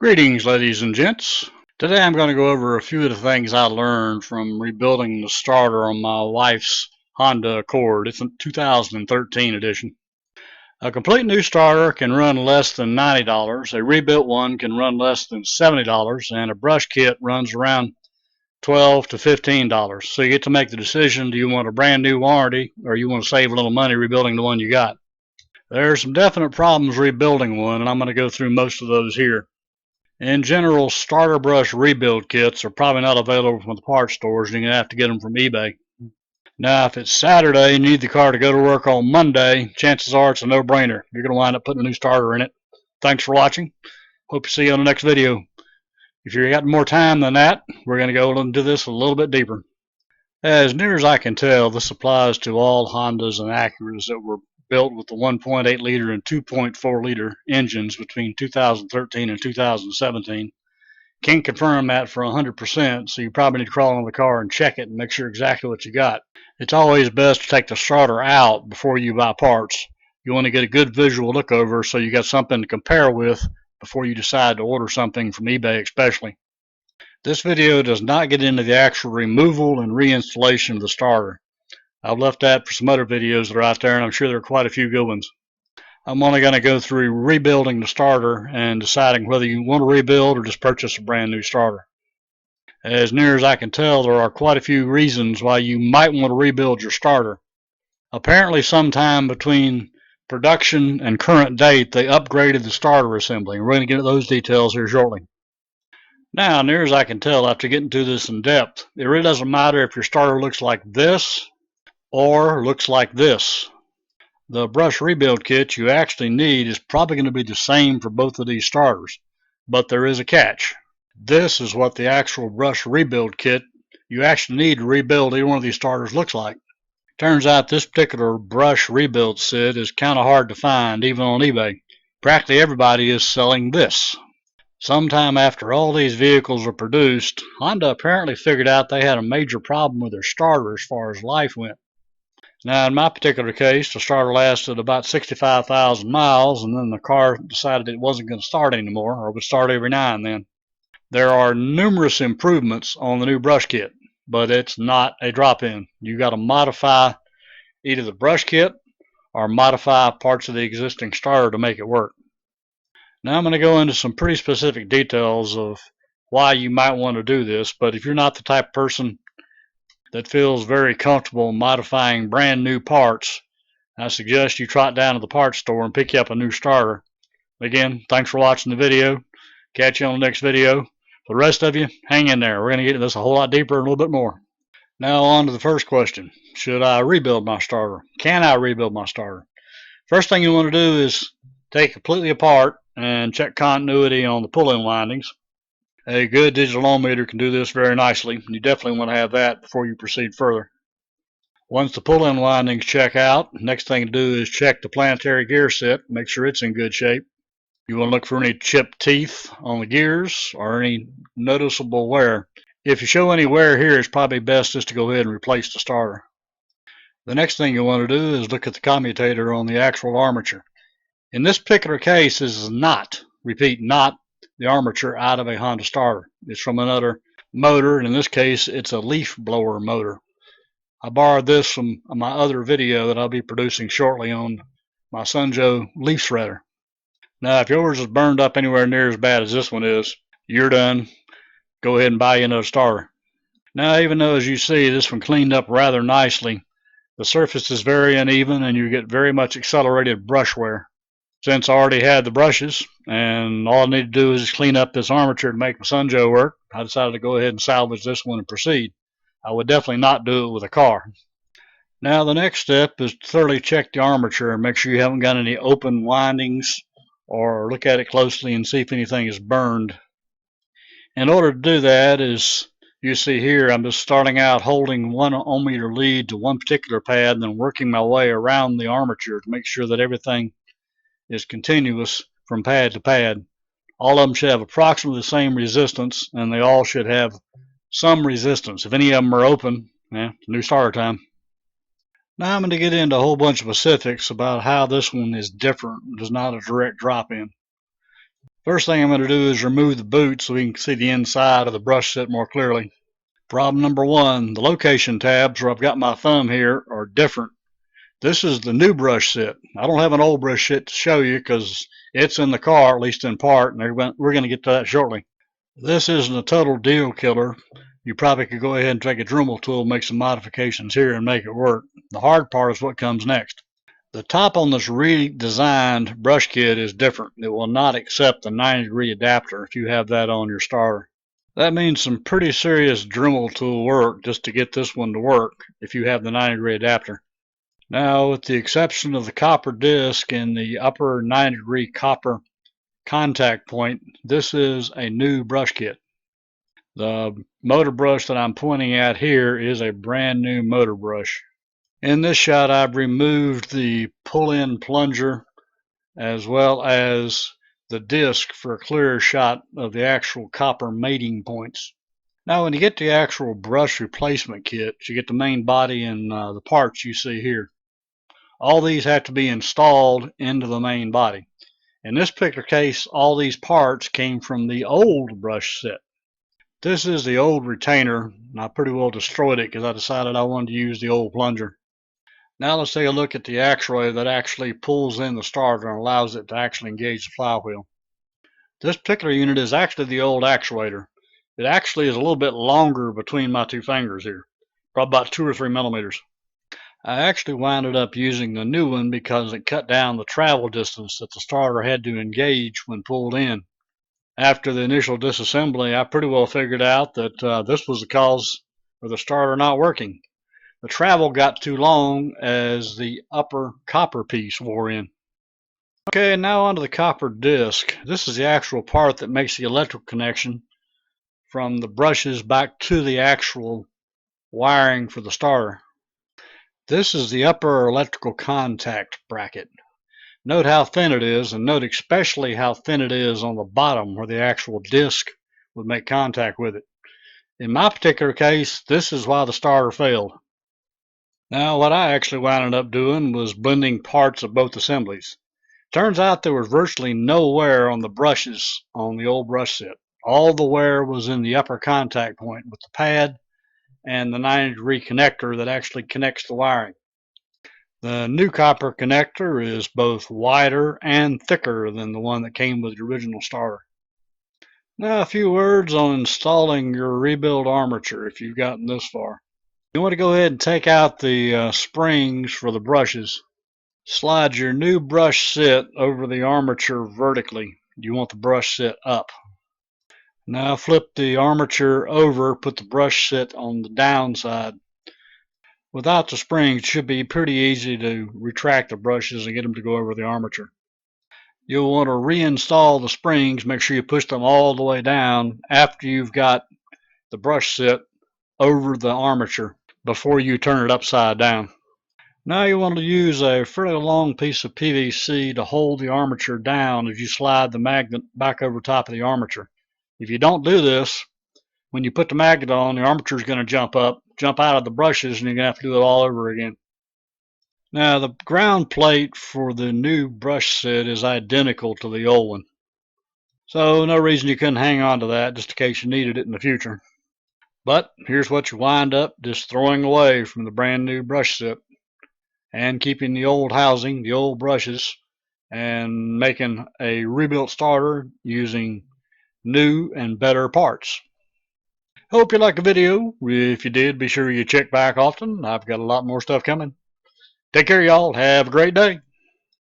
Greetings, ladies and gents. Today I'm going to go over a few of the things I learned from rebuilding the starter on my wife's Honda Accord. It's a 2013 edition. A complete new starter can run less than $90. A rebuilt one can run less than $70, and a brush kit runs around $12 to $15. So you get to make the decision: do you want a brand new warranty, or you want to save a little money rebuilding the one you got? There's some definite problems rebuilding one, and I'm going to go through most of those here. In general, starter brush rebuild kits are probably not available from the parts stores, and you're going to have to get them from eBay. Now, if it's Saturday and you need the car to go to work on Monday, chances are it's a no-brainer. You're going to wind up putting a new starter in it. Thanks for watching. Hope to see you on the next video. If you've got more time than that, we're going to go into this a little bit deeper. As near as I can tell, this applies to all Hondas and Acuras that were built with the 1.8 liter and 2.4 liter engines between 2013 and 2017. Can't confirm that for 100%, so you probably need to crawl on the car and check it and make sure exactly what you got. It's always best to take the starter out before you buy parts. You want to get a good visual look over so you got something to compare with before you decide to order something from eBay especially. This video does not get into the actual removal and reinstallation of the starter. I've left that for some other videos that are out there, and I'm sure there are quite a few good ones. I'm only going to go through rebuilding the starter and deciding whether you want to rebuild or just purchase a brand new starter. As near as I can tell, there are quite a few reasons why you might want to rebuild your starter. Apparently, sometime between production and current date, they upgraded the starter assembly. We're going to get into those details here shortly. Now, near as I can tell after getting to this in depth, it really doesn't matter if your starter looks like this or looks like this. The brush rebuild kit you actually need is probably going to be the same for both of these starters, but there is a catch. This is what the actual brush rebuild kit you actually need to rebuild either one of these starters looks like. Turns out this particular brush rebuild set is kind of hard to find even on eBay. Practically everybody is selling this. Sometime after all these vehicles were produced, Honda apparently figured out they had a major problem with their starter as far as life went. Now, in my particular case, the starter lasted about 65,000 miles, and then the car decided it wasn't going to start anymore, or would start every now and then. There are numerous improvements on the new brush kit, but it's not a drop-in. You got to modify either the brush kit or modify parts of the existing starter to make it work. Now I'm going to go into some pretty specific details of why you might want to do this, but if you're not the type of person that feels very comfortable modifying brand new parts, I suggest you trot down to the parts store and pick you up a new starter. Again, thanks for watching the video. Catch you on the next video. For the rest of you, hang in there. We're going to get into this a whole lot deeper and a little bit more. Now on to the first question. Should I rebuild my starter? Can I rebuild my starter? First thing you want to do is take it completely apart and check continuity on the pull-in windings. A good digital ohmmeter can do this very nicely. You definitely want to have that before you proceed further. Once the pull-in windings check out, next thing to do is check the planetary gear set, make sure it's in good shape. You want to look for any chipped teeth on the gears or any noticeable wear. If you show any wear here, it's probably best just to go ahead and replace the starter. The next thing you want to do is look at the commutator on the actual armature. In this particular case, this is not, repeat, not the armature out of a Honda starter. It's from another motor, and in this case, it's a leaf blower motor. I borrowed this from my other video that I'll be producing shortly on my Sunjo leaf shredder. Now, if yours is burned up anywhere near as bad as this one is, you're done. Go ahead and buy you another starter. Now, even though, as you see, this one cleaned up rather nicely, the surface is very uneven and you get very much accelerated brush wear. Since I already had the brushes and all I need to do is clean up this armature to make my Sunjo work, I decided to go ahead and salvage this one and proceed. I would definitely not do it with a car. Now the next step is to thoroughly check the armature and make sure you haven't got any open windings, or look at it closely and see if anything is burned. In order to do that, as you see here, I'm just starting out holding one ohmmeter lead to one particular pad and then working my way around the armature to make sure that everything is continuous from pad to pad. All of them should have approximately the same resistance, and they all should have some resistance. If any of them are open, new starter time. Now I'm going to get into a whole bunch of specifics about how this one is different. It's not a direct drop-in. First thing I'm going to do is remove the boot so we can see the inside of the brush set more clearly. Problem number one, the location tabs where I've got my thumb here are different. This is the new brush set. I don't have an old brush set to show you because it's in the car, at least in part, and we're going to get to that shortly. This isn't a total deal killer. You probably could go ahead and take a Dremel tool, make some modifications here, and make it work. The hard part is what comes next. The top on this redesigned brush kit is different. It will not accept the 90-degree adapter if you have that on your starter. That means some pretty serious Dremel tool work just to get this one to work if you have the 90-degree adapter. Now, with the exception of the copper disc and the upper 90-degree copper contact point, this is a new brush kit. The motor brush that I'm pointing at here is a brand new motor brush. In this shot, I've removed the pull-in plunger as well as the disc for a clearer shot of the actual copper mating points. Now, when you get the actual brush replacement kit, you get the main body and the parts you see here. All these have to be installed into the main body. In this particular case, all these parts came from the old brush set. This is the old retainer, and I pretty well destroyed it because I decided I wanted to use the old plunger. Now let's take a look at the actuator that actually pulls in the starter and allows it to actually engage the flywheel. This particular unit is actually the old actuator. It actually is a little bit longer between my two fingers here, probably about 2 or 3 millimeters. I actually wound up using the new one because it cut down the travel distance that the starter had to engage when pulled in. After the initial disassembly, I pretty well figured out that this was the cause of the starter not working. The travel got too long as the upper copper piece wore in. Okay, now onto the copper disc. This is the actual part that makes the electrical connection from the brushes back to the actual wiring for the starter. This is the upper electrical contact bracket. Note how thin it is, and note especially how thin it is on the bottom where the actual disc would make contact with it. In my particular case, this is why the starter failed. Now, what I actually wound up doing was blending parts of both assemblies. Turns out there was virtually no wear on the brushes on the old brush set. All the wear was in the upper contact point with the pad and the 90-degree connector that actually connects the wiring. The new copper connector is both wider and thicker than the one that came with the original starter. Now a few words on installing your rebuild armature if you've gotten this far. You want to go ahead and take out the springs for the brushes. Slide your new brush set over the armature vertically. You want the brush set up. Now flip the armature over, put the brush set on the down side. Without the springs, it should be pretty easy to retract the brushes and get them to go over the armature. You'll want to reinstall the springs. Make sure you push them all the way down after you've got the brush set over the armature before you turn it upside down. Now you want to use a fairly long piece of PVC to hold the armature down as you slide the magnet back over top of the armature. If you don't do this, when you put the magnet on, the armature is going to jump out of the brushes, and you're going to have to do it all over again. Now the ground plate for the new brush set is identical to the old one. So no reason you couldn't hang on to that just in case you needed it in the future. But here's what you wind up just throwing away from the brand new brush set and keeping the old housing, the old brushes, and making a rebuilt starter using new and better parts. Hope you liked the video. If you did, be sure you check back often. I've got a lot more stuff coming. Take care, y'all. Have a great day.